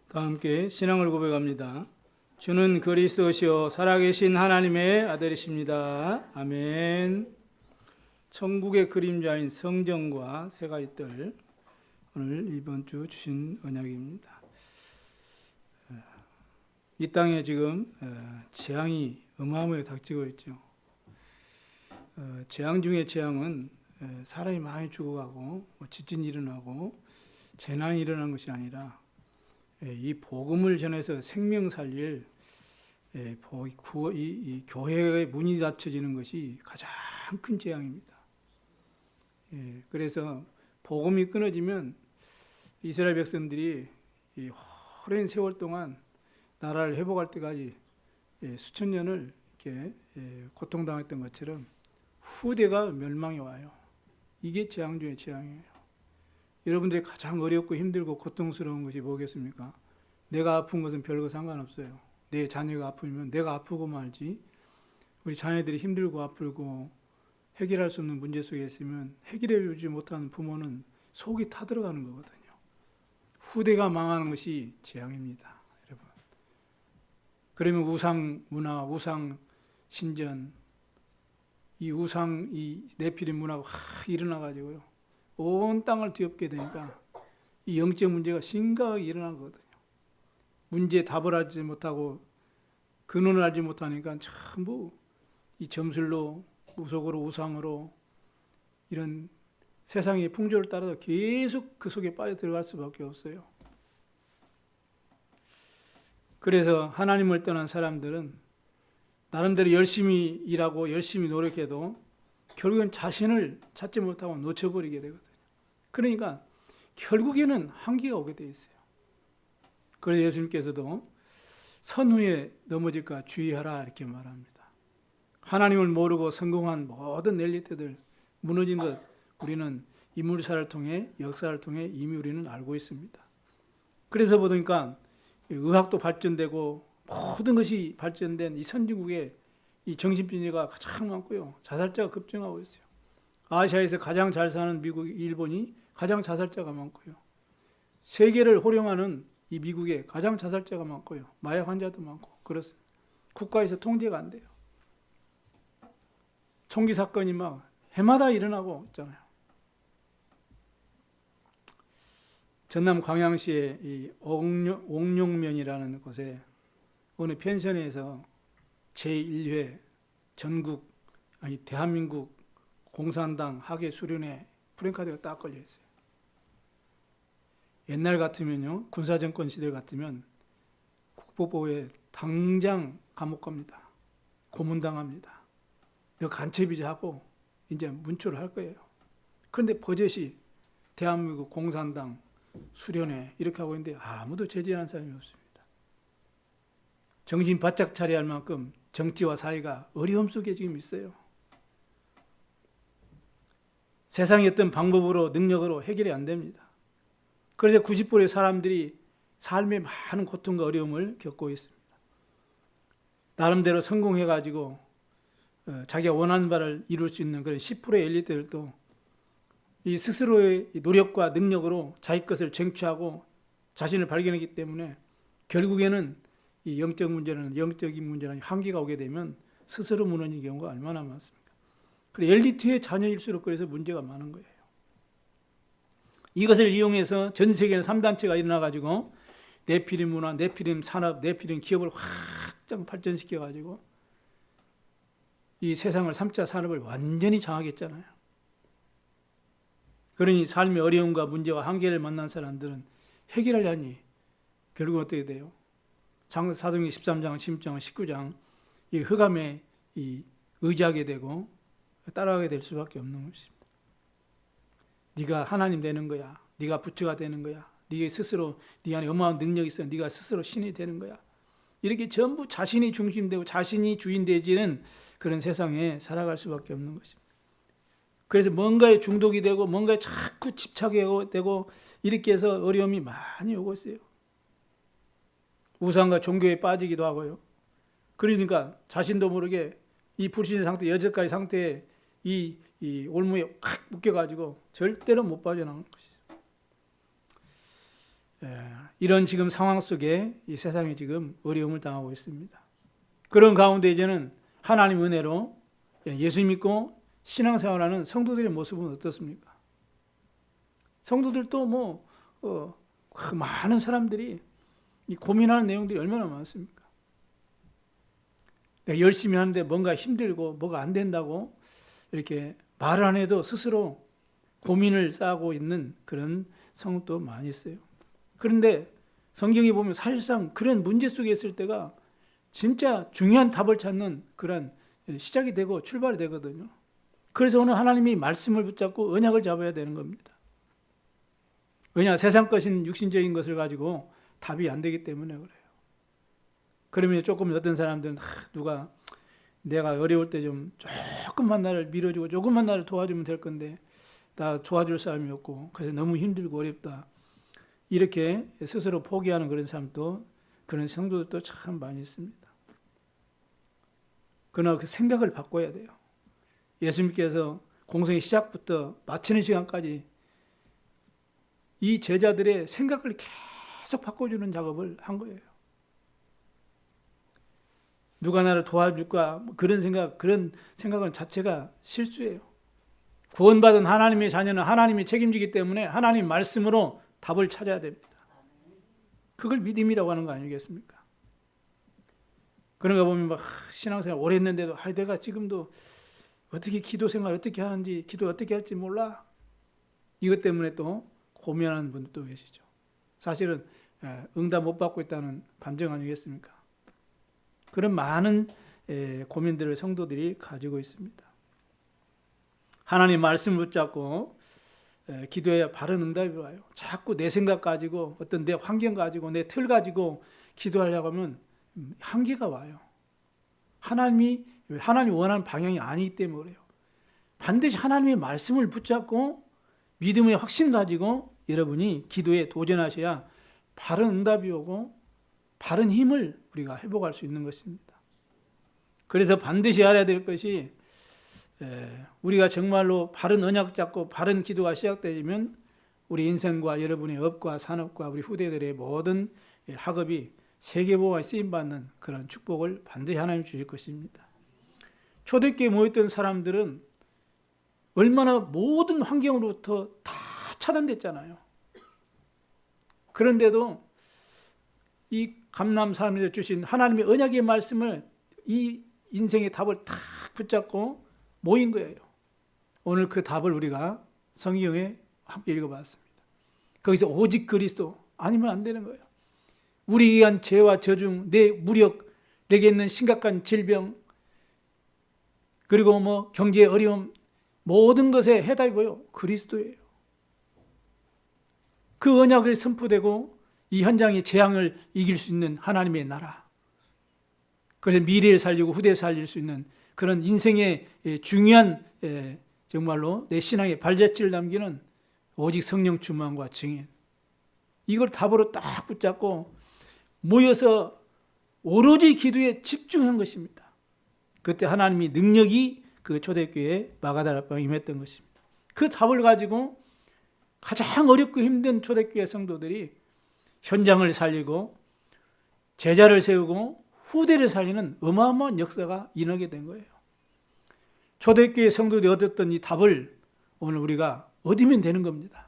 다 함께 신앙을 고백합니다. 주는 그리스도시요 살아계신 하나님의 아들이십니다. 아멘. 천국의 그림자인 성전과 새가 뜰 오늘 이번 주 주신 언약입니다. 이 땅에 지금 재앙이 어마어마하게 닥치고 있죠. 재앙 중에 재앙은 사람이 많이 죽어가고 지진이 일어나고 재난이 일어난 것이 아니라 이 복음을 전해서 생명 살릴 이 교회의 문이 닫혀지는 것이 가장 큰 재앙입니다. 그래서 복음이 끊어지면 이스라엘 백성들이 이 오랜 세월 동안 나라를 회복할 때까지 수천 년을 이렇게 고통당했던 것처럼 후대가 멸망이 와요. 이게 재앙 중의 재앙이에요. 여러분들이 가장 어렵고 힘들고 고통스러운 것이 뭐겠습니까? 내가 아픈 것은 별거 상관없어요. 내 자녀가 아프면 내가 아프고 말지. 우리 자녀들이 힘들고 아프고 해결할 수 없는 문제 속에 있으면 해결해 주지 못하는 부모는 속이 타들어가는 거거든요. 후대가 망하는 것이 재앙입니다, 여러분. 그러면 우상 문화, 우상 신전, 이 네피림 문화가 일어나가지고요. 온 땅을 뒤엎게 되니까 이 영적 문제가 심각하게 일어난 거거든요. 문제에 답을 알지 못하고 근원을 알지 못하니까 전부 이 점술로, 무속으로, 우상으로 이런 세상의 풍조를 따라서 계속 그 속에 빠져 들어갈 수밖에 없어요. 그래서 하나님을 떠난 사람들은 나름대로 열심히 일하고 열심히 노력해도 결국엔 자신을 찾지 못하고 놓쳐버리게 되거든요. 그러니까 결국에는 한계가 오게 돼 있어요. 그래서 예수님께서도 선후에 넘어질까 주의하라 이렇게 말합니다. 하나님을 모르고 성공한 모든 엘리트들 무너진 것 우리는 인물사를 통해 역사를 통해 이미 우리는 알고 있습니다. 그래서 보니까 의학도 발전되고 모든 것이 발전된 이 선진국에 이 정신병자가 가장 많고요. 자살자가 급증하고 있어요. 아시아에서 가장 잘 사는 미국, 일본이 가장 자살자가 많고요. 세계를 호령하는 이 미국에 가장 자살자가 많고요. 마약 환자도 많고 그렇습니다. 국가에서 통제가 안 돼요. 총기 사건이 막 해마다 일어나고 있잖아요. 전남 광양시의 이 옥룡면이라는 곳에 어느 펜션에서 제1회 대한민국 공산당 학예 수련회 프랜카드가 딱 걸려 있어요. 옛날 같으면요, 군사정권 시대 같으면 국보부에 당장 감옥 갑니다. 고문당합니다. 너 간첩이지 하고 이제 문초를 할 거예요. 그런데 버젓이 대한민국 공산당 수련회 이렇게 하고 있는데 아무도 제지하는 사람이 없습니다. 정신 바짝 차려야 할 만큼 정치와 사회가 어려움 속에 지금 있어요. 세상의 어떤 방법으로 능력으로 해결이 안 됩니다. 그래서 90%의 사람들이 삶에 많은 고통과 어려움을 겪고 있습니다. 나름대로 성공해가지고 자기가 원하는 바를 이룰 수 있는 그런 10%의 엘리트들도 이 스스로의 노력과 능력으로 자기 것을 쟁취하고 자신을 발견했기 때문에 결국에는 이 영적인 문제는 한계가 오게 되면 스스로 무너지는 경우가 얼마나 많습니까? 그래서 엘리트의 자녀일수록 그래서 문제가 많은 거예요. 이것을 이용해서 전 세계에 3단체가 일어나가지고 네피림 문화, 네피림 산업, 네피림 기업을 확 발전시켜가지고 이 세상을 3차 산업을 완전히 장악했잖아요. 그러니 삶의 어려움과 문제와 한계를 만난 사람들은 해결하려니 결국 어떻게 돼요? 사도행전 13장, 16장, 19장 이 흑암에 의지하게 되고 따라가게 될 수밖에 없는 것입니다. 네가 하나님 되는 거야. 네가 부처가 되는 거야. 네가 스스로 네 안에 어마어마한 능력이 있어. 네가 스스로 신이 되는 거야. 이렇게 전부 자신이 중심되고 자신이 주인되지는 그런 세상에 살아갈 수밖에 없는 것입니다. 그래서 뭔가에 중독이 되고 뭔가에 자꾸 집착하게 되고 이렇게 해서 어려움이 많이 오고 있어요. 우상과 종교에 빠지기도 하고요. 그러니까 자신도 모르게 이 불신의 상태, 여태까지 상태에 이 올무에 확 묶여가지고 절대로 못 빠져나오는 것이죠. 이런 지금 상황 속에 이 세상이 지금 어려움을 당하고 있습니다. 그런 가운데 이제는 하나님 은혜로 예수 믿고 신앙생활하는 성도들의 모습은 어떻습니까? 성도들도 많은 사람들이 이 고민하는 내용들이 얼마나 많습니까? 내가 열심히 하는데 뭔가 힘들고 뭐가 안 된다고 이렇게 말을 안 해도 스스로 고민을 쌓고 있는 그런 성도 많이 있어요. 그런데 성경에 보면 사실상 그런 문제 속에 있을 때가 진짜 중요한 답을 찾는 그런 시작이 되고 출발이 되거든요. 그래서 오늘 하나님이 말씀을 붙잡고 언약을 잡아야 되는 겁니다. 왜냐? 세상 것인 육신적인 것을 가지고 답이 안 되기 때문에 그래요. 그러면 조금 어떤 사람들은 누가 내가 어려울 때 좀 조금만 나를 밀어주고 조금만 나를 도와주면 될 건데 나 도와줄 사람이 없고 그래서 너무 힘들고 어렵다. 이렇게 스스로 포기하는 그런 사람도 그런 성도들도 참 많이 있습니다. 그러나 그 생각을 바꿔야 돼요. 예수님께서 공생의 시작부터 마치는 시간까지 이 제자들의 생각을 계속 바꿔주는 작업을 한 거예요. 누가 나를 도와줄까 그런 생각은 자체가 실수예요. 구원받은 하나님의 자녀는 하나님이 책임지기 때문에 하나님 말씀으로 답을 찾아야 됩니다. 그걸 믿음이라고 하는 거 아니겠습니까? 그런가 보면 신앙생활 오래 했는데도 내가 지금도 어떻게 기도 생활 어떻게 하는지 기도 어떻게 할지 몰라. 이것 때문에 또 고민하는 분들도 계시죠. 사실은 응답 못 받고 있다는 반증 아니겠습니까? 그런 많은 고민들을 성도들이 가지고 있습니다. 하나님 말씀을 붙잡고 기도해야 바른 응답이 와요. 자꾸 내 생각 가지고 어떤 내 환경 가지고 내 틀 가지고 기도하려고 하면 한계가 와요. 하나님이 원하는 방향이 아니기 때문에 그래요. 반드시 하나님의 말씀을 붙잡고 믿음의 확신 가지고 여러분이 기도에 도전하셔야 바른 응답이 오고 바른 힘을 우리가 회복할 수 있는 것입니다. 그래서 반드시 알아야 될 것이 우리가 정말로 바른 언약 잡고 바른 기도가 시작되면 우리 인생과 여러분의 업과 산업과 우리 후대들의 모든 학업이 세계보고에 쓰임받는 그런 축복을 반드시 하나님 주실 것입니다. 초대교회에 모였던 사람들은 얼마나 모든 환경으로부터 다 차단됐잖아요. 그런데도 이 감람 사람들이 주신 하나님의 언약의 말씀을 이 인생의 답을 탁 붙잡고 모인 거예요. 오늘 그 답을 우리가 성경에 함께 읽어봤습니다. 거기서 오직 그리스도 아니면 안 되는 거예요. 우리에 의한 죄와 저중, 내 무력, 내게 있는 심각한 질병, 그리고 경제의 어려움, 모든 것에 해답이 뭐예요? 그리스도예요. 그 언약을 선포되고 이 현장의 재앙을 이길 수 있는 하나님의 나라. 그래서 미래를 살리고 후대를 살릴 수 있는 그런 인생의 중요한 정말로 내 신앙의 발자취를 남기는 오직 성령 충만과 증인. 이걸 답으로 딱 붙잡고 모여서 오로지 기도에 집중한 것입니다. 그때 하나님이 능력이 그 초대교회에 마가다락방에 임했던 것입니다. 그 답을 가지고 가장 어렵고 힘든 초대교회 성도들이 현장을 살리고 제자를 세우고 후대를 살리는 어마어마한 역사가 일어나게 된 거예요. 초대교회 성도들이 얻었던 이 답을 오늘 우리가 얻으면 되는 겁니다.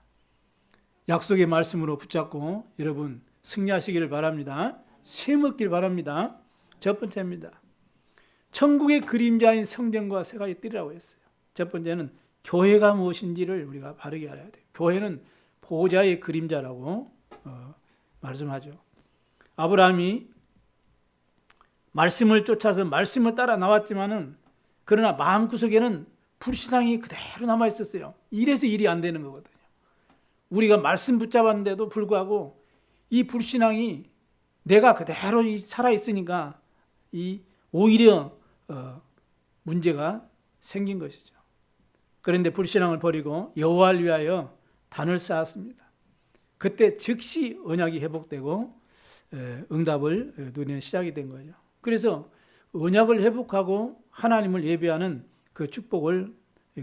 약속의 말씀으로 붙잡고 여러분 승리하시기를 바랍니다. 셈 얻길 바랍니다. 첫 번째입니다. 천국의 그림자인 성전과 새 가지 뜰이라고 했어요. 첫 번째는 교회가 무엇인지를 우리가 바르게 알아야 돼요. 교회는 보좌의 그림자라고 말씀하죠. 아브라함이 말씀을 쫓아서 말씀을 따라 나왔지만은 그러나 마음구석에는 불신앙이 그대로 남아 있었어요. 이래서 일이 안 되는 거거든요. 우리가 말씀 붙잡았는데도 불구하고 이 불신앙이 내가 그대로 살아 있으니까 이 오히려 문제가 생긴 것이죠. 그런데 불신앙을 버리고 여호와를 위하여 단을 쌓았습니다. 그때 즉시 언약이 회복되고 응답을 누리는 시작이 된 거죠. 그래서 언약을 회복하고 하나님을 예배하는 그 축복을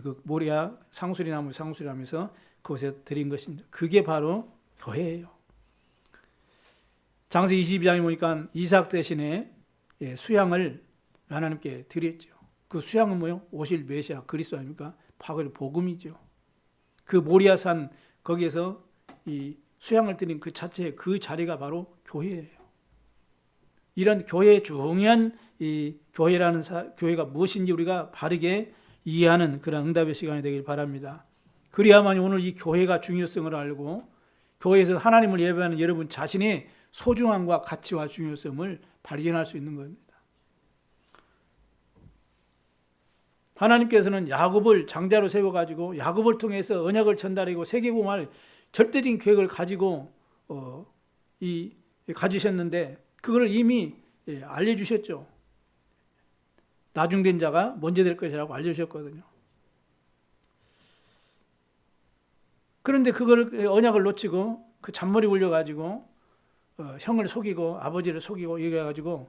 그 모리아 상수리나무 상수리하면서 그곳에 드린 것입니다. 그게 바로 교회예요. 장세기 22장에 보니까 이삭 대신에 수양을 하나님께 드렸죠. 그 수양은 뭐요? 오실 메시아 그리스도 아닙니까? 바로 복음이죠. 그 모리아산 거기에서 이 수양을 드린 그 자체 그 자리가 바로 교회예요. 이런 교회의 중요한 이 교회라는 교회가 무엇인지 우리가 바르게 이해하는 그런 응답의 시간이 되길 바랍니다. 그래야만 오늘 이 교회가 중요성을 알고 교회에서 하나님을 예배하는 여러분 자신의 소중함과 가치와 중요성을 발견할 수 있는 겁니다. 하나님께서는 야곱을 장자로 세워가지고 야곱을 통해서 언약을 전달하고 세계복음을 절대적인 계획을 가지고 가지셨는데 그걸 이미 알려주셨죠. 나중된 자가 먼저 될 것이라고 알려주셨거든요. 그런데 그걸 언약을 놓치고 그 잔머리 굴려가지고 형을 속이고 아버지를 속이고 이래가지고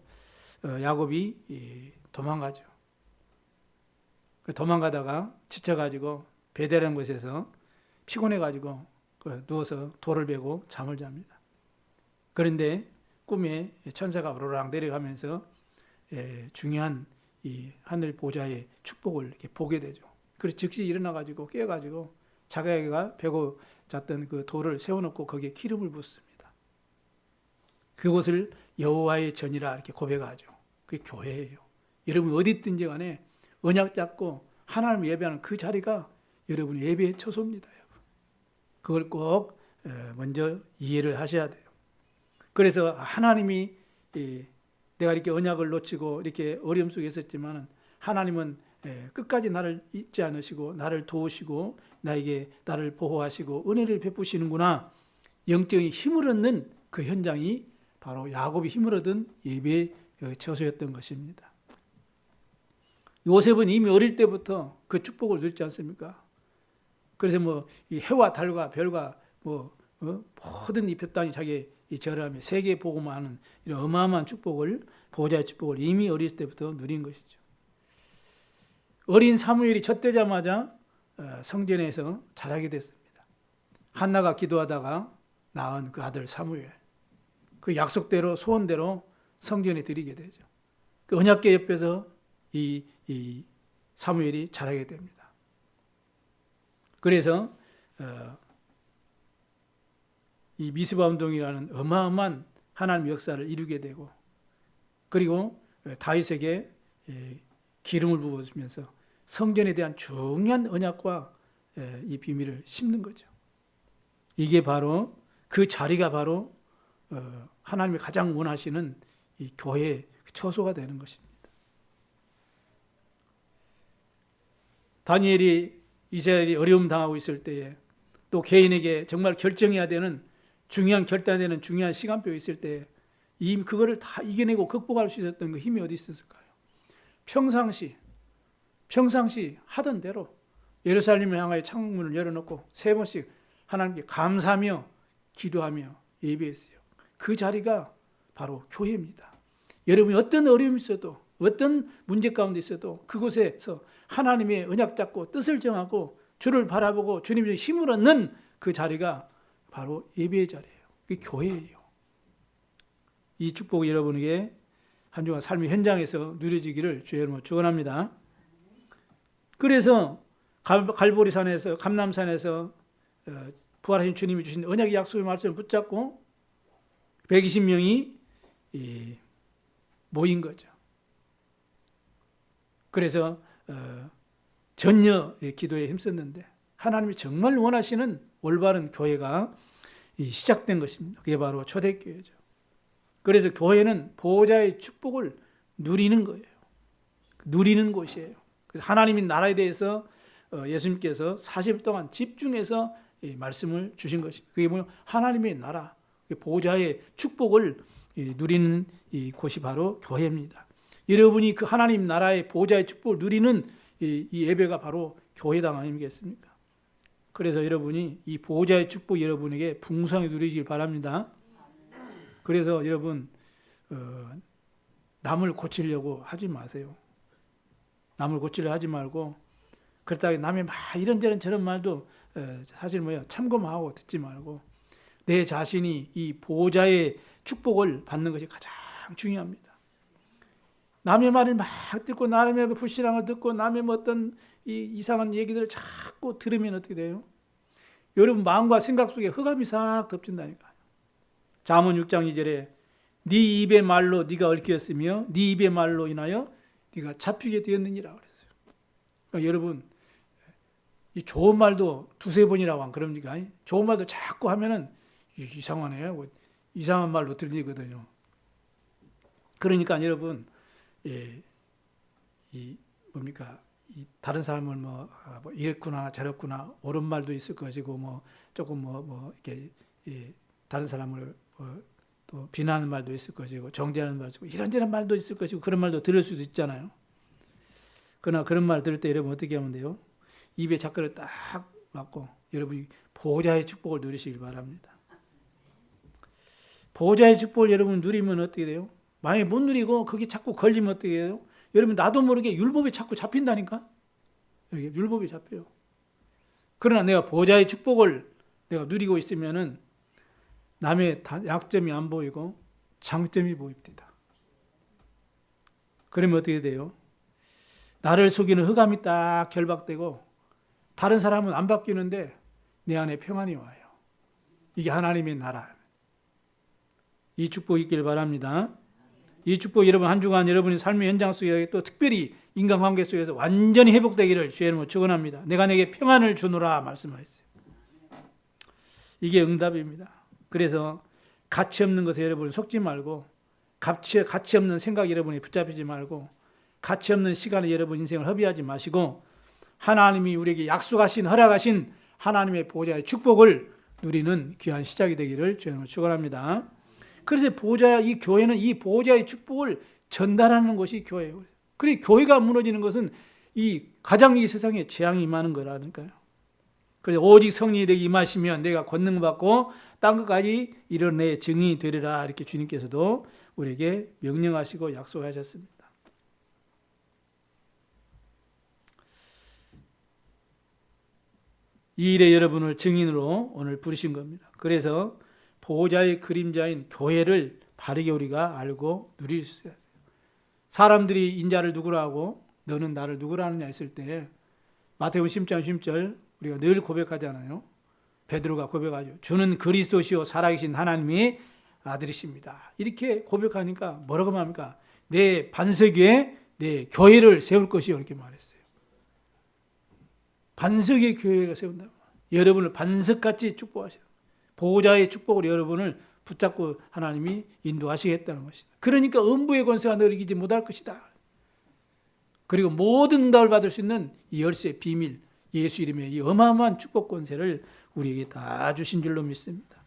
야곱이 도망가죠. 도망가다가 지쳐가지고 베델이라는 곳에서 피곤해가지고 누워서 돌을 베고 잠을 잡니다. 그런데 꿈에 천사가 오르락 내려가면서 중요한 이 하늘 보좌의 축복을 이렇게 보게 되죠. 그래서 즉시 일어나가지고 깨어가지고 자기가 베고 잤던 그 돌을 세워놓고 거기에 기름을 붓습니다. 그곳을 여호와의 전이라 이렇게 고백하죠. 그게 교회예요. 여러분 어디 있든지 간에 언약 잡고 하나님을 예배하는 그 자리가 여러분의 예배의 처소입니다. 그걸 꼭 먼저 이해를 하셔야 돼요. 그래서 하나님이 내가 이렇게 언약을 놓치고 이렇게 어려움 속에 있었지만 하나님은 끝까지 나를 잊지 않으시고 나를 도우시고 나에게 나를 보호하시고 은혜를 베푸시는구나. 영적인 힘을 얻는 그 현장이 바로 야곱이 힘을 얻은 예배의 처소였던 것입니다. 요셉은 이미 어릴 때부터 그 축복을 누리지 않습니까? 그래서 뭐 이 해와 달과 별과 뭐 모든 이 볕땅이 자기의 이 절하며 세계 복음하는 이런 어마어마한 축복을 보호자의 축복을 이미 어릴 때부터 누린 것이죠. 어린 사무엘이 젖되자마자 성전에서 자라게 됐습니다. 한나가 기도하다가 낳은 그 아들 사무엘, 그 약속대로 소원대로 성전에 드리게 되죠. 그 언약궤 옆에서 이 사무엘이 자라게 됩니다. 그래서 이 미스바 운동이라는 어마어마한 하나님의 역사를 이루게 되고 그리고 다윗에게 기름을 부어주면서 성전에 대한 중요한 언약과 이 비밀을 심는 거죠. 이게 바로 그 자리가 바로 하나님이 가장 원하시는 이 교회의 처소가 되는 것입니다. 다니엘이 이스라엘이 어려움 당하고 있을 때에 또 개인에게 정말 결정해야 되는 중요한 결단되는 중요한 시간표가 있을 때 이미 그거를 다 이겨내고 극복할 수 있었던 그 힘이 어디 있었을까요? 평상시 하던 대로 예루살렘을 향하여 창문을 열어놓고 3번씩 하나님께 감사하며 기도하며 예배했어요. 그 자리가 바로 교회입니다. 여러분이 어떤 어려움이 있어도 어떤 문제 가운데 있어도 그곳에서 하나님의 언약 잡고 뜻을 정하고 주를 바라보고 주님의 힘을 얻는 그 자리가 바로 예배의 자리예요. 그게 교회예요. 이 축복이 여러분에게 한 주간 삶의 현장에서 누려지기를 주의 이름으로 축원합니다. 그래서 갈보리산에서 감람산에서 부활하신 주님이 주신 언약의 약속의 말씀을 붙잡고 120명이 모인 거죠. 그래서 전녀의 기도에 힘썼는데 하나님이 정말 원하시는 올바른 교회가 시작된 것입니다. 그게 바로 초대교회죠. 그래서 교회는 보호자의 축복을 누리는 거예요. 누리는 곳이에요. 그래서 하나님의 나라에 대해서 예수님께서 40일 동안 집중해서 말씀을 주신 것입니다. 그게 뭐예요? 하나님의 나라, 보호자의 축복을 누리는 이 곳이 바로 교회입니다. 여러분이 그 하나님 나라의 보호자의 축복을 누리는 이 예배가 바로 교회당 아니겠습니까? 그래서 여러분이 이 보호자의 축복 여러분에게 풍성히 누리시길 바랍니다. 그래서 여러분 남을 고치려고 하지 마세요. 남을 고치려 하지 말고 그렇다고 남의 막 이런저런 저런 말도 사실 참고만 하고 듣지 말고 내 자신이 이 보호자의 축복을 받는 것이 가장 중요합니다. 남의 말을 막 듣고 남의 불신앙을 듣고 남의 어떤 이상한 얘기들을 자꾸 들으면 어떻게 돼요? 여러분 마음과 생각 속에 흑암이 싹 덮친다니까요. 잠언 6장 2절에 네 입의 말로 네가 얽혔으며 네 입의 말로 인하여 네가 잡히게 되었느니라 그랬어요. 그러니까 여러분 이 좋은 말도 두세 번이라고 안 그럽니까? 좋은 말도 자꾸 하면은 이상하네요. 이상한 말로 들리거든요. 그러니까 여러분 이 다른 사람을 이랬구나 저랬구나 옳은 말도 있을 것이고 조금 이렇게 다른 사람을 또 비난하는 말도 있을 것이고 정죄하는 말도 있고 이런저런 말도 있을 것이고 그런 말도 들을 수도 있잖아요. 그러나 그런 말 들을 때 여러분 어떻게 하면 돼요? 입에 작가를 딱 막고 여러분이 보호자의 축복을 누리시길 바랍니다. 보호자의 축복을 여러분 누리면 어떻게 돼요? 만약에 못 누리고 그게 자꾸 걸리면 어떻게 해요? 여러분 나도 모르게 율법에 자꾸 잡힌다니까? 율법에 잡혀요. 그러나 내가 보호자의 축복을 내가 누리고 있으면은 남의 약점이 안 보이고 장점이 보입니다. 그러면 어떻게 돼요? 나를 속이는 흑암이 딱 결박되고 다른 사람은 안 바뀌는데 내 안에 평안이 와요. 이게 하나님의 나라. 이 축복 있길 바랍니다. 이 축복 여러분 한 주간 여러분의 삶의 현장 속에 또 특별히 인간관계 속에서 완전히 회복되기를 주의 이름으로 축원합니다. 내가 내게 평안을 주노라 말씀하셨어요. 이게 응답입니다. 그래서 가치 없는 것에 여러분 속지 말고 가치 없는 생각 여러분이 붙잡히지 말고 가치 없는 시간에 여러분 인생을 허비하지 마시고 하나님이 우리에게 약속하신 허락하신 하나님의 보호자의 축복을 누리는 귀한 시작이 되기를 주님으로 축원합니다. 그래서 이 교회는 이 보호자의 축복을 전달하는 것이 교회예요. 그리고 교회가 무너지는 것은 가장 이 세상에 재앙이 임하는 거라니까요. 그래서 오직 성령이 내게 임하시면 내가 권능받고 땅 끝까지 이런 증인이 되리라 이렇게 주님께서도 우리에게 명령하시고 약속하셨습니다. 이 일에 여러분을 증인으로 오늘 부르신 겁니다. 그래서 보호자의 그림자인 교회를 바르게 우리가 알고 누릴 수 있어야 돼요. 사람들이 인자를 누구라 하고 너는 나를 누구라 하느냐 했을 때 마태복음 10장 10절 우리가 늘 고백하잖아요. 베드로가 고백하죠. 주는 그리스도시요 살아계신 하나님의 아들이십니다. 이렇게 고백하니까 뭐라고 말합니까? 내 반석 위에 내 교회를 세울 것이요 이렇게 말했어요. 반석의 교회가 세운다. 여러분을 반석같이 축복하셔요. 보호자의 축복으로 여러분을 붙잡고 하나님이 인도하시겠다는 것입니다. 그러니까 음부의 권세가 너를 이기지 못할 것이다. 그리고 모든 응답을 받을 수 있는 이 열쇠 비밀 예수 이름의 이 어마어마한 축복 권세를 우리에게 다 주신 줄로 믿습니다.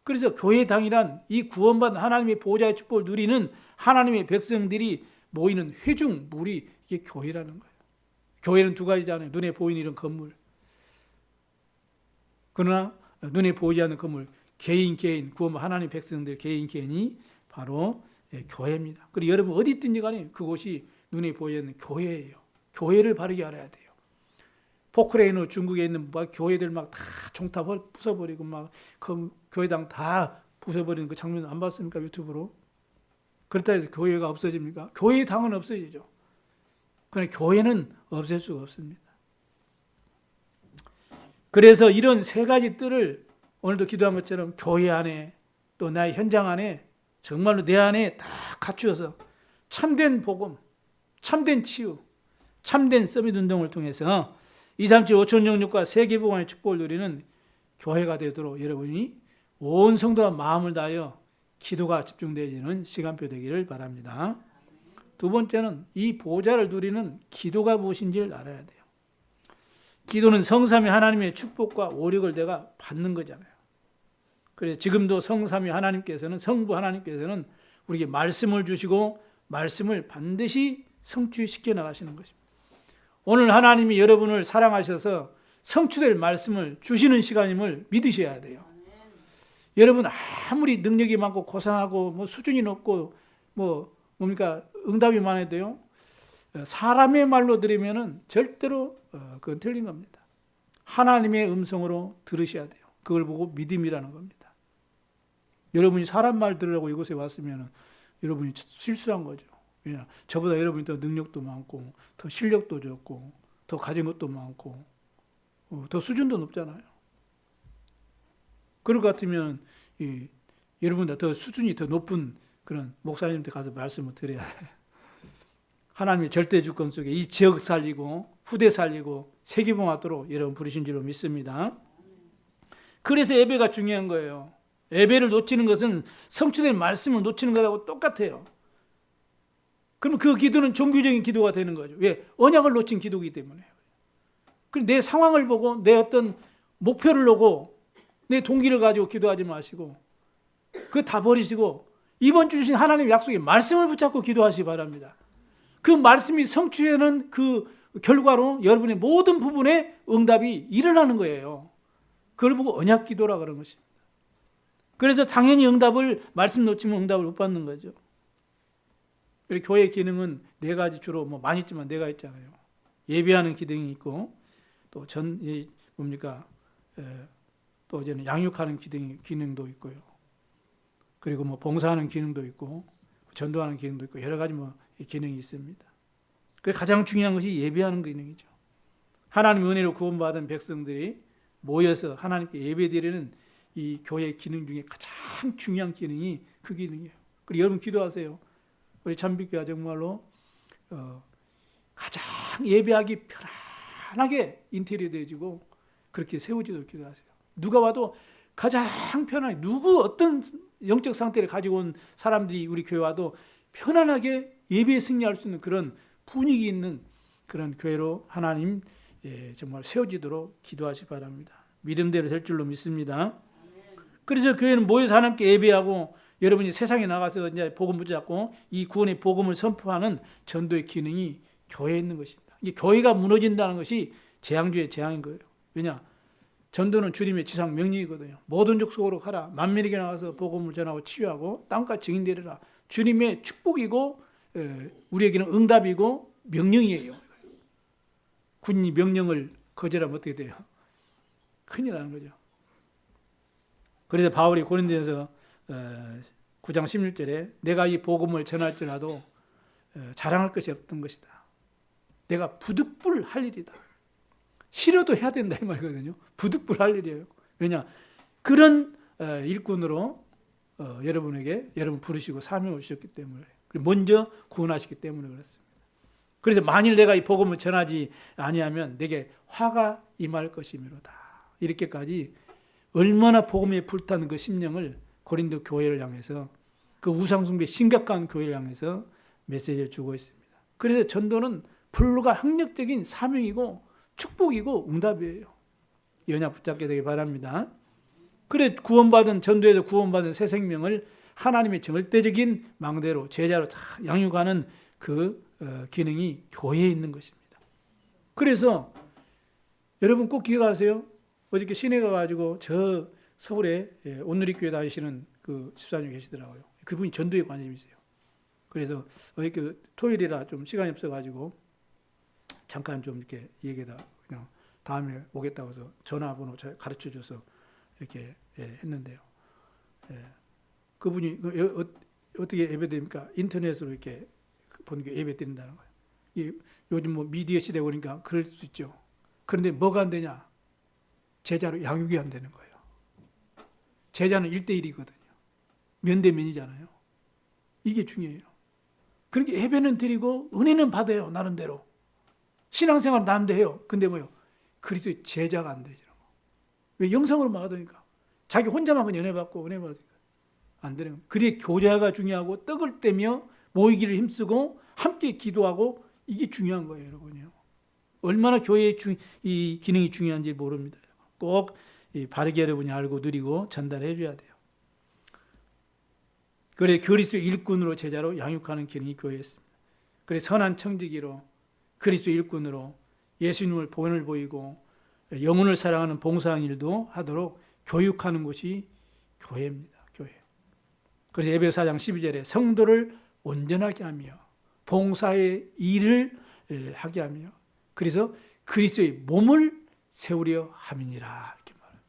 그래서 교회당이란 이 구원받은 하나님의 보호자의 축복을 누리는 하나님의 백성들이 모이는 회중물이 이게 교회라는 거예요. 교회는 두 가지잖아요. 눈에 보이는 이런 건물. 그러나 눈에 보이지 않는 건물, 개인 구원 하나님의 백성들 개인이 바로 교회입니다. 그리고 여러분 어디 있든지 간에 그곳이 눈에 보이지 않는 교회예요. 교회를 바르게 알아야 돼요. 포크레인으로 중국에 있는 교회들 막 다 종탑 부숴버리고 막 그 교회당 다 부숴버리는 그 장면 안 봤습니까? 유튜브로. 그렇다 해서 교회가 없어집니까? 교회의 당은 없어지죠. 그러나 교회는 없앨 수가 없습니다. 그래서 이런 세 가지 뜰을 오늘도 기도한 것처럼 교회 안에 또 나의 현장 안에 정말로 내 안에 다 갖추어서 참된 복음, 참된 치유, 참된 서밋 운동을 통해서 237 5천 영육과 세계복음의 축복을 누리는 교회가 되도록 여러분이 온 성도와 마음을 다하여 기도가 집중되어지는 시간표 되기를 바랍니다. 두 번째는 이 보호자를 누리는 기도가 무엇인지를 알아야 돼요. 기도는 성삼위 하나님의 축복과 오력을 내가 받는 거잖아요. 그래서 지금도 성삼위 하나님께서는 성부 하나님께서는 우리에게 말씀을 주시고 말씀을 반드시 성취시켜 나가시는 것입니다. 오늘 하나님이 여러분을 사랑하셔서 성취될 말씀을 주시는 시간임을 믿으셔야 돼요. 여러분 아무리 능력이 많고 고상하고 수준이 높고 응답이 많아도요. 사람의 말로 들으면은 절대로 그건 틀린 겁니다. 하나님의 음성으로 들으셔야 돼요. 그걸 보고 믿음이라는 겁니다. 여러분이 사람 말 들으라고 이곳에 왔으면 여러분이 실수한 거죠. 왜냐, 저보다 여러분이 더 능력도 많고 더 실력도 좋고 더 가진 것도 많고 더 수준도 높잖아요. 그럴 것 같으면 여러분보다 더 수준이 더 높은 그런 목사님한테 가서 말씀을 드려야 해요. 하나님의 절대 주권 속에 이 지역 살리고 후대 살리고 세계봉화도록 여러분 부르신 줄로 믿습니다. 그래서 예배가 중요한 거예요. 예배를 놓치는 것은 성취된 말씀을 놓치는 것하고 똑같아요. 그럼 그 기도는 종교적인 기도가 되는 거죠. 왜? 언약을 놓친 기도이기 때문에. 그럼 내 상황을 보고 내 어떤 목표를 놓고 내 동기를 가지고 기도하지 마시고 그거 다 버리시고 이번 주 주신 하나님의 약속의 말씀을 붙잡고 기도하시기 바랍니다. 그 말씀이 성취하는 그 결과로 여러분의 모든 부분에 응답이 일어나는 거예요. 그걸 보고 언약 기도라 그런 것입니다. 그래서 당연히 말씀 놓치면 응답을 못 받는 거죠. 교회 기능은 네 가지 주로 많이 있지만 네 가지 있잖아요. 예배하는 기능이 있고 또 또 이제는 양육하는 기능도 있고요. 그리고 봉사하는 기능도 있고 전도하는 기능도 있고 여러 가지 기능이 있습니다. 그래서 가장 중요한 것이 예배하는 기능이죠. 하나님의 은혜로 구원받은 백성들이 모여서 하나님께 예배드리는 이 교회 기능 중에 가장 중요한 기능이 그 기능이에요. 그리고 여러분 기도하세요. 우리 참빛교회가 정말로 가장 예배하기 편안하게 인테리어 되어지고 그렇게 세워지도록 기도하세요. 누가 와도 가장 편하게 어떤 영적 상태를 가지고 온 사람들이 우리 교회 와도 편안하게 예배에 승리할 수 있는 그런 분위기 있는 그런 교회로 하나님 정말 세워지도록 기도하시기 바랍니다. 믿음대로 될 줄로 믿습니다. 그래서 교회는 모여서 하나님께 예배하고 여러분이 세상에 나가서 이제 복음 붙잡고 이 구원의 복음을 선포하는 전도의 기능이 교회에 있는 것입니다. 이게 교회가 무너진다는 것이 재앙 중에 재앙인 거예요. 왜냐? 전도는 주님의 지상 명령이거든요. 모든 족속으로 가라. 만민에게 나가서 복음을 전하고 치유하고 땅과 증인되리라. 주님의 축복이고 우리에게는 응답이고 명령이에요. 군이 명령을 거절하면 어떻게 돼요? 큰일 나는 거죠. 그래서 바울이 고린도전서 9장 16절에 내가 이 복음을 전할지라도 자랑할 것이 없던 것이다. 내가 부득불할 일이다. 싫어도 해야 된다 이 말이거든요. 부득불할 일이에요. 왜냐? 그런 일꾼으로 여러분 부르시고 사명을 주셨기 때문에 먼저 구원하시기 때문에 그렇습니다. 그래서 만일 내가 이 복음을 전하지 아니하면 내게 화가 임할 것이미로다. 이렇게까지 얼마나 복음에 불타는 그 심령을 고린도 교회를 향해서 그 우상숭배 심각한 교회를 향해서 메시지를 주고 있습니다. 그래서 전도는 불가항력적인 사명이고 축복이고 응답이에요. 연약 붙잡게 되기 바랍니다. 그래 전도에서 구원받은 새 생명을 하나님의 절대적인 망대로 제자로 다 양육하는 그 기능이 교회에 있는 것입니다. 그래서 여러분 꼭 기억하세요. 어저께 시내 가가지고 저 서울에 온누리교회 다니시는 그 집사님이 계시더라고요. 그분이 전도에 관심이 있어요. 그래서 어저께 토요일이라 좀 시간이 없어가지고 잠깐 좀 이렇게 얘기하다 그냥 다음에 오겠다고 해서 전화번호 가르쳐줘서 이렇게 했는데요. 그분이 어떻게 예배드립니까? 인터넷으로 이렇게 보는 게 예배 드린다는 거예요. 요즘 미디어 시대 오니까 그럴 수 있죠. 그런데 뭐가 안 되냐? 제자로 양육이 안 되는 거예요. 제자는 1대1이거든요. 면대면이잖아요. 이게 중요해요. 그러니까 예배는 드리고 은혜는 받아요. 나름대로. 신앙생활 나름대로 해요. 근데 그리스도의 제자가 안 되죠. 왜? 영성으로만 하더니까. 자기 혼자만 은혜 받고 은혜 받으니까 안 되는 거예요. 그래 교제가 중요하고 떡을 떼며 모이기를 힘쓰고 함께 기도하고 이게 중요한 거예요. 여러분요. 얼마나 교회의 이 기능이 중요한지 모릅니다. 꼭 바르게 여러분이 알고 누리고 전달해 줘야 돼요. 그래 그리스도의 일꾼으로 제자로 양육하는 기능이 교회에 있습니다. 그래 선한 청지기로 그리스도의 일꾼으로 예수님을 본을 보이고 영혼을 사랑하는 봉사하는 일도 하도록 교육하는 곳이 교회입니다. 교회. 그래서 에베소 4장 12절에 성도를 온전하게 하며 봉사의 일을 하게 하며 그래서 그리스도의 몸을 세우려 함이니라 이렇게 말해요.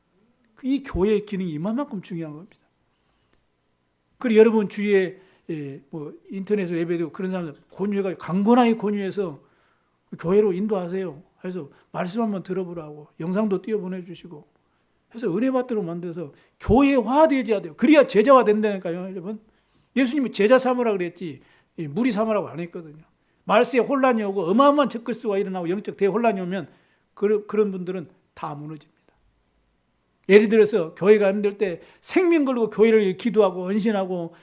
이 교회의 기능이 이만큼 중요한 겁니다. 그리고 여러분 주위에 뭐 인터넷으로 예배드리고 그런 사람들 권유해가지고 강건하게 권유해서 교회로 인도하세요. 해서 말씀 한번 들어보라고 영상도 띄워 보내주시고 해서 은혜 받도록 만들어서 교회화되어야 돼요. 그래야 제자화 된다니까요, 여러분. 예수님이 제자 삼으라 그랬지 무리 삼으라고 안 했거든요. 말세에 혼란이 오고 어마어마한 적그리스도가 일어나고 영적 대혼란이 오면 그런 분들은 다 무너집니다. 예를 들어서 교회가 힘들 때 생명 걸고 교회를 기도하고 헌신하고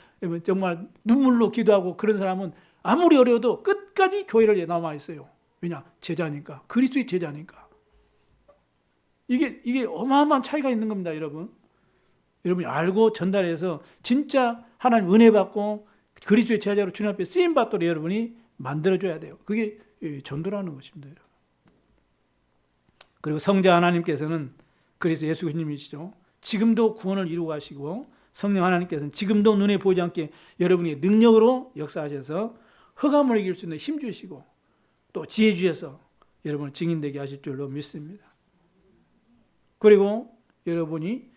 정말 눈물로 기도하고 그런 사람은 아무리 어려워도 끝까지 교회를 남아 있어요. 왜냐? 제자니까. 그리스도의 제자니까. 이게 어마어마한 차이가 있는 겁니다, 여러분. 여러분이 알고 전달해서 진짜 하나님 은혜 받고 그리스도의 제자로 주님 앞에 쓰임 받도록 여러분이 만들어줘야 돼요. 그게 전도라는 것입니다, 여러분. 그리고 성자 하나님께서는 그리스도 예수 그리스도님이시죠. 지금도 구원을 이루고 가시고 성령 하나님께서는 지금도 눈에 보이지 않게 여러분의 능력으로 역사하셔서 흑암을 이길 수 있는 힘 주시고 또 지혜 주셔서 여러분을 증인되게 하실 줄로 믿습니다. 그리고 여러분이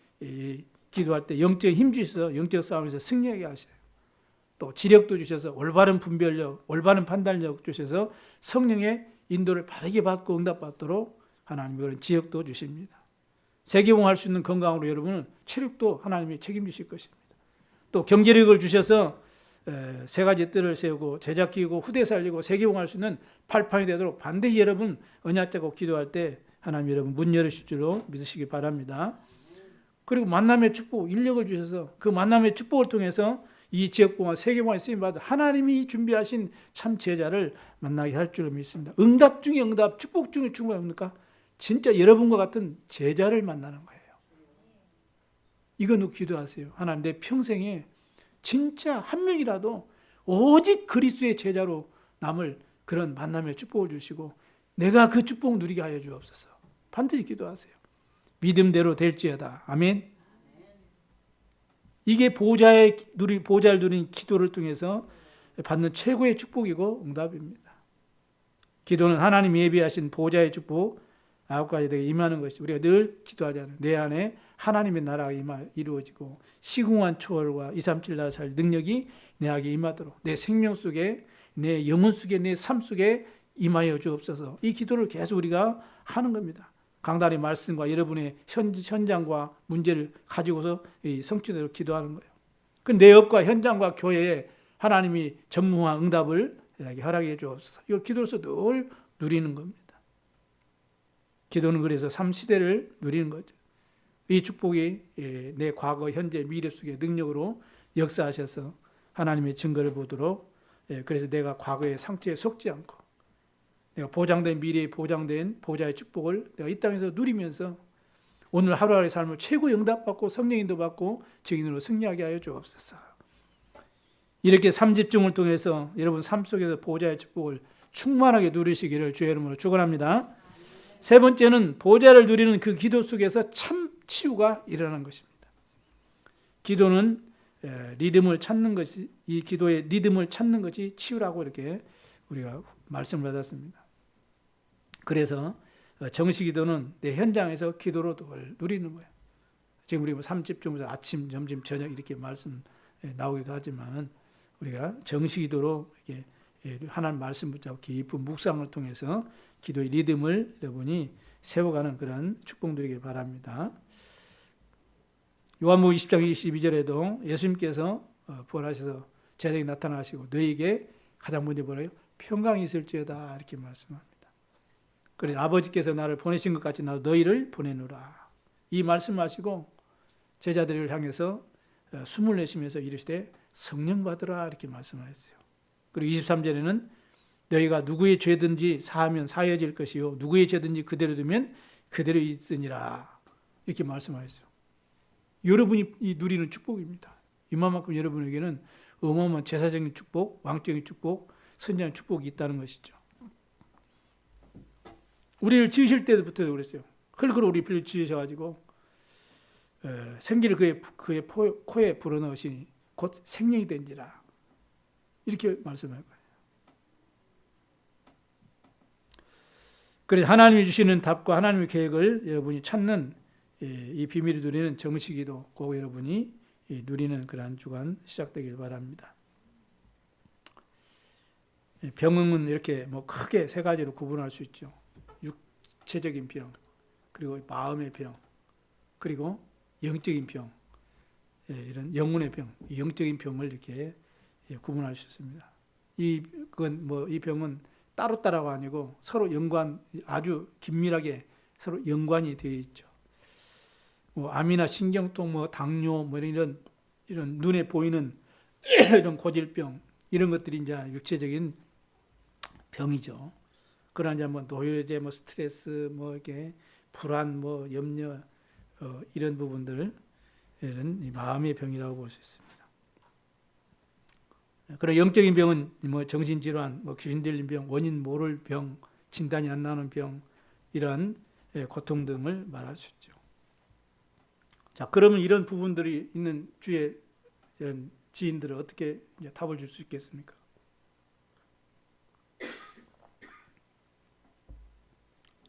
기도할 때 영적 힘 주셔서 영적 싸움에서 승리하게 하셔요. 또 지력도 주셔서 올바른 분별력, 올바른 판단력 주셔서 성령의 인도를 바르게 받고 응답받도록 하나님이 그런 지역도 주십니다. 세계봉할 수 있는 건강으로 여러분은 체력도 하나님이 책임지실 것입니다. 또 경제력을 주셔서 세 가지 뜰을 세우고 제작 키우고 후대 살리고 세계봉할 수 있는 발판이 되도록 반드시 여러분 언약 잡고 기도할 때 하나님 여러분 문 열으실 줄로 믿으시기 바랍니다. 그리고 만남의 축복, 인력을 주셔서 그 만남의 축복을 통해서 이 지역봉화 세계봉화에 쓰임받아 하나님이 준비하신 참 제자를 만나게 할 줄로 믿습니다. 응답 중에 응답, 축복 중에 축복이 뭡니까? 진짜 여러분과 같은 제자를 만나는 거예요. 이거 놓고 기도하세요. 하나님 내 평생에 진짜 한 명이라도 오직 그리스도의 제자로 남을 그런 만남의 축복을 주시고 내가 그 축복 누리게 하여 주옵소서. 반드시 기도하세요. 믿음대로 될지어다. 아멘. 이게 보좌를 누린 기도를 통해서 받는 최고의 축복이고 응답입니다. 기도는 하나님이 예비하신 보좌의 축복 9가지 되게 임하는 것이 우리가 늘 기도하잖아요. 내 안에 하나님의 나라가 이루어지고 시궁한 초월과 237 나라 살 능력이 내 안에 임하도록 내 생명 속에 내 영혼 속에 내 삶 속에 임하여 주옵소서. 이 기도를 계속 우리가 하는 겁니다. 강단의 말씀과 여러분의 현장과 문제를 가지고서 성취대로 기도하는 거예요. 내 업과 현장과 교회에 하나님이 전무한 응답을 허락해 주옵소서. 이걸 기도로서 늘 누리는 겁니다. 기도는 그래서 3시대를 누리는 거죠. 이 축복이 내 과거, 현재, 미래 속의 능력으로 역사하셔서 하나님의 증거를 보도록 그래서 내가 과거의 상처에 속지 않고 내가 보장된 미래에 보장된 보좌의 축복을 내가 이 땅에서 누리면서 오늘 하루하루의 삶을 최고의 응답받고 성령인도 받고 증인으로 승리하게 하여 주옵소서. 이렇게 3집중을 통해서 여러분 삶 속에서 보좌의 축복을 충만하게 누리시기를 주의 이름으로 축원합니다. 세 번째는 보좌를 누리는 그 기도 속에서 참 치유가 일어나는 것입니다. 기도는 리듬을 찾는 것이 이 기도의 리듬을 찾는 것이 치유라고 이렇게 우리가 말씀을 받았습니다. 그래서 정식 기도는 내 현장에서 기도로 누리는 거예요. 지금 우리 3집중에서 아침, 점심, 저녁 이렇게 말씀 나오기도 하지만은 우리가 정식 기도로 이렇게 하나님 말씀 붙잡고 깊은 묵상을 통해서 기도의 리듬을 여러분이 세워가는 그런 축복 누리기 바랍니다. 요한복음 20장 22절에도 예수님께서 부활하셔서 제자에게 나타나시고 너희에게 가장 먼저 뭐래요? 평강이 있을지어다 이렇게 말씀합니다. 그래서 아버지께서 나를 보내신 것 같이 나도 너희를 보내노라. 이 말씀하시고 제자들을 향해서 숨을 내쉬면서 이르시되 성령 받으라 이렇게 말씀하셨어요. 그리고 23절에는 너희가 누구의 죄든지 사하면 사해질 것이요 누구의 죄든지 그대로 두면 그대로 있으니라 이렇게 말씀하셨어요. 여러분이 누리는 축복입니다. 이만큼 여러분에게는 어마어마한 제사적인 축복, 왕적인 축복, 선지자의 축복이 있다는 것이죠. 우리를 지으실 때부터 그랬어요. 흙으로 우리 피를 지으셔가지고 생기를 그의 코에 불어넣으시니 곧 생명이 된지라 이렇게 말씀할 거예요. 그래서 하나님이 주시는 답과 하나님의 계획을 여러분이 찾는 이 비밀을 누리는 정식기도 꼭 여러분이 누리는 그러한 주간 시작되길 바랍니다. 병은 이렇게 뭐 크게 세 가지로 구분할 수 있죠. 육체적인 병, 그리고 마음의 병, 그리고 영적인 병, 이런 영혼의 병, 영적인 병을 이렇게 구분할 수 있습니다. 이 병은 따로따로가 아니고 서로 아주 긴밀하게 서로 연관이 되어 있죠. 암이나 신경통, 당뇨, 이런 눈에 보이는 이런 고질병, 이런 것들이 이제 육체적인 병이죠. 그러나 이제 노혈제, 스트레스, 이렇게 불안, 염려, 이런 부분들, 이런 마음의 병이라고 볼 수 있습니다. 그리고 영적인 병은 정신질환, 귀신 들린 병, 원인 모를 병, 진단이 안 나는 병, 이러한 고통 등을 말할 수 있죠. 자, 그러면 이런 부분들이 있는 주의 이런 지인들은 어떻게 답을 줄 수 있겠습니까?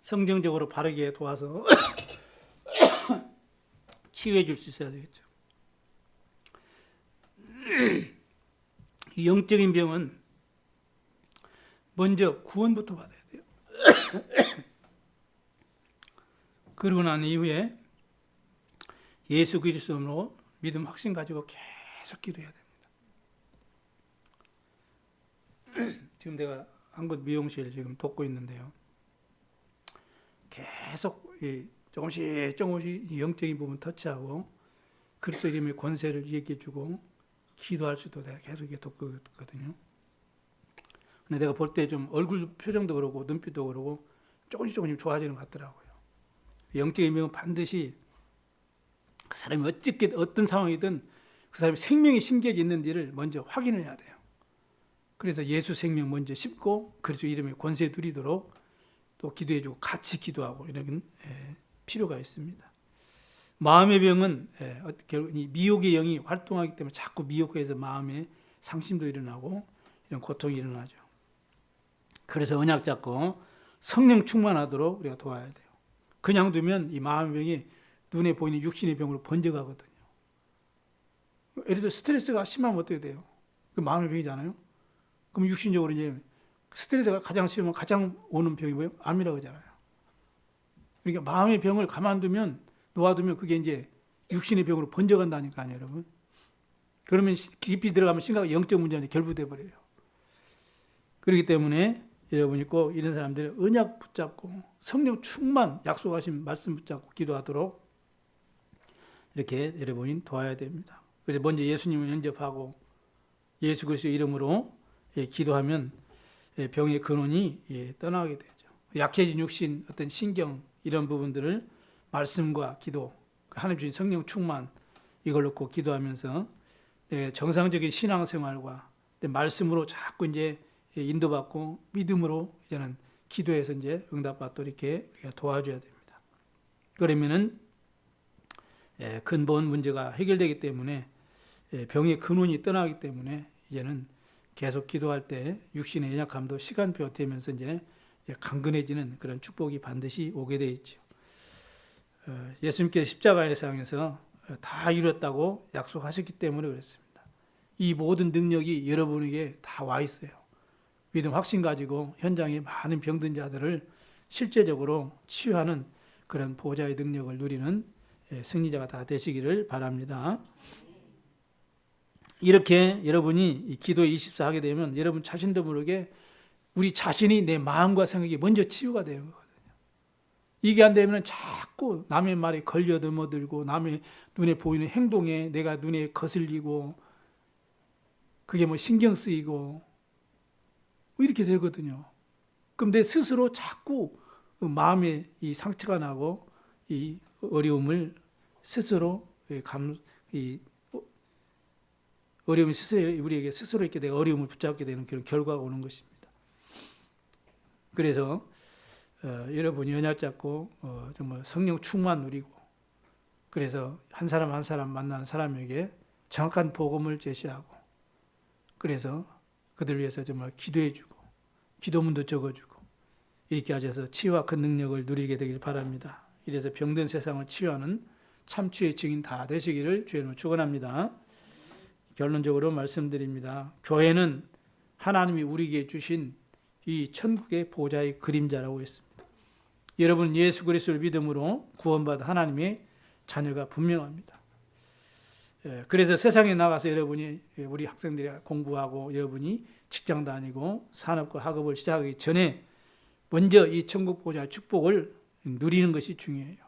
성경적으로 바르게 도와서 치유해 줄 수 있어야 되겠죠. 이 영적인 병은 먼저 구원부터 받아야 돼요. 그러고 난 이후에 예수 그리스도로 믿음 확신 가지고 계속 기도해야 됩니다. 지금 내가 한 곳 미용실 지금 돕고 있는데요. 계속 조금씩 영적인 부분 터치하고 그리스도 이름의 권세를 얘기해주고 기도할 수도 내가 계속 이렇게 돕고 있거든요. 근데 내가 볼 때 좀 얼굴 표정도 그러고 눈빛도 그러고 조금씩 좋아지는 것 같더라고요. 영적인 병은 반드시 그 사람이 어떤 상황이든 그 사람의 생명이 심겨져 있는지를 먼저 확인을 해야 돼요. 그래서 예수 생명 먼저 씹고 그리스도 이름의 권세 누리도록 또 기도해주고 같이 기도하고 이런 필요가 있습니다. 마음의 병은 결국 이 미혹의 영이 활동하기 때문에 자꾸 미혹해서 마음에 상심도 일어나고 이런 고통이 일어나죠. 그래서 언약 잡고 성령 충만하도록 우리가 도와야 돼요. 그냥 두면 이 마음의 병이 눈에 보이는 육신의 병으로 번져가거든요. 예를 들어 스트레스가 심하면 어떻게 돼요? 그 마음의 병이잖아요. 그럼 육신적으로 이제 스트레스가 가장 심하면 가장 오는 병이 뭐예요? 암이라고 하잖아요. 그러니까 마음의 병을 가만두면 놓아두면 그게 이제 육신의 병으로 번져간다니까요, 여러분. 그러면 깊이 들어가면 심각한 영적 문제에 결부돼 버려요. 그렇기 때문에 여러분이 꼭 이런 사람들이 언약 붙잡고 성령 충만 약속하신 말씀 붙잡고 기도하도록 이렇게 여러분이 도와야 됩니다. 그래서 먼저 예수님을 영접하고 예수 그리스도의 이름으로 기도하면 병의 근원이 떠나게 되죠. 약해진 육신, 어떤 신경 이런 부분들을 말씀과 기도, 하나님 주신 성령 충만 이걸 놓고 기도하면서 정상적인 신앙생활과 말씀으로 자꾸 이제 인도받고 믿음으로 이제는 기도해서 이제 응답받도록 이렇게 우리가 도와줘야 됩니다. 그러면은 근본 문제가 해결되기 때문에 병의 근원이 떠나기 때문에 이제는 계속 기도할 때 육신의 연약함도 시간표 되면서 이제 강건해지는 그런 축복이 반드시 오게 돼 있죠. 예수님께서 십자가의 상에서 다 이뤘다고 약속하셨기 때문에 그렇습니다. 이 모든 능력이 여러분에게 다 와 있어요. 믿음 확신 가지고 현장에 많은 병든 자들을 실제적으로 치유하는 그런 보호자의 능력을 누리는 승리자가 다 되시기를 바랍니다. 이렇게 여러분이 기도에 24 하게 되면 여러분 자신도 모르게 우리 자신이 내 마음과 생각이 먼저 치유가 되는 거거든요. 이게 안 되면 자꾸 남의 말에 걸려 넘어들고 남의 눈에 보이는 행동에 내가 눈에 거슬리고 그게 신경 쓰이고 이렇게 되거든요. 그럼 내 스스로 자꾸 마음에 이 상처가 나고 이 어려움을 스스로 어려움이 스스로 우리에게 스스로 이렇게 내가 어려움을 붙잡게 되는 그런 결과가 오는 것입니다. 그래서 여러분이 언약 잡고 정말 성령 충만 누리고 그래서 한 사람 한 사람 만나는 사람에게 정확한 복음을 제시하고 그래서 그들 위해서 정말 기도해주고 기도문도 적어주고 이렇게 하셔서 치유와 큰 능력을 누리게 되길 바랍니다. 이래서 병든 세상을 치유하는 참추의 증인 다 되시기를 주의 이름으로 축원합니다. 결론적으로 말씀드립니다. 교회는 하나님이 우리에게 주신 이 천국의 보좌의 그림자라고 했습니다. 여러분 예수 그리스도를 믿음으로 구원받은 하나님의 자녀가 분명합니다. 그래서 세상에 나가서 여러분이 우리 학생들이 공부하고 여러분이 직장 다니고 산업과 학업을 시작하기 전에 먼저 이 천국 보좌의 축복을 누리는 것이 중요해요.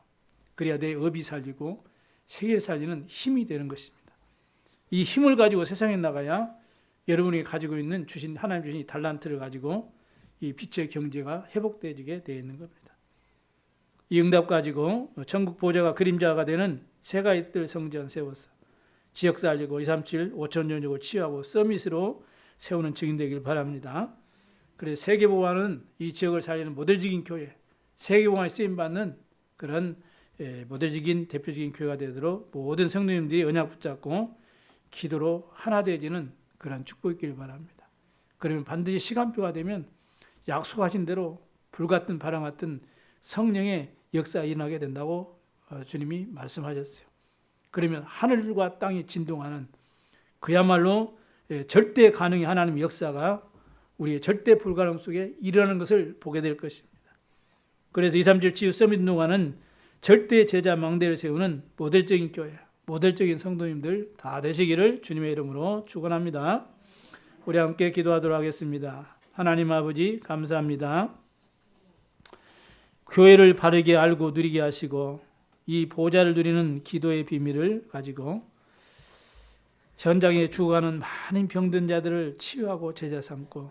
그래야 내 업이 살리고 세계를 살리는 힘이 되는 것입니다. 이 힘을 가지고 세상에 나가야 여러분이 가지고 있는 하나님 주신 이 달란트를 가지고 이 빛의 경제가 회복되게 되어 있는 겁니다. 이 응답 가지고 천국 보좌가 그림자가 되는 세가이들 성전 세워서 지역 살리고 237 5천 전역을 치유하고 서밋으로 세우는 증인 되길 바랍니다. 그래서 세계보화는 이 지역을 살리는 모델적인 교회, 세계보화에 쓰임받는 그런 모델적인 대표적인 교회가 되도록 모든 성도님들이 언약 붙잡고 기도로 하나 되어지는 그런 축복이 있기를 바랍니다. 그러면 반드시 시간표가 되면 약속하신 대로 불같은 바람 같은 성령의 역사가 일어나게 된다고 주님이 말씀하셨어요. 그러면 하늘과 땅이 진동하는 그야말로 절대 가능의 하나님의 역사가 우리의 절대 불가능 속에 일어나는 것을 보게 될 것입니다. 그래서 237 치유 서밋 운동하는 절대 제자 망대를 세우는 모델적인 교회, 모델적인 성도님들 다 되시기를 주님의 이름으로 축원합니다. 우리 함께 기도하도록 하겠습니다. 하나님 아버지 감사합니다. 교회를 바르게 알고 누리게 하시고 이 보좌를 누리는 기도의 비밀을 가지고 현장에 죽어가는 많은 병든 자들을 치유하고 제자 삼고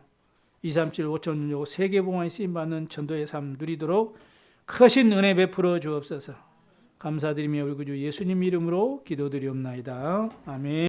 237 5천 요 세계봉화에 쓰임받는 전도의 삶 누리도록 크신 은혜 베풀어 주옵소서. 감사드리며 우리 구주 예수님 이름으로 기도드리옵나이다. 아멘.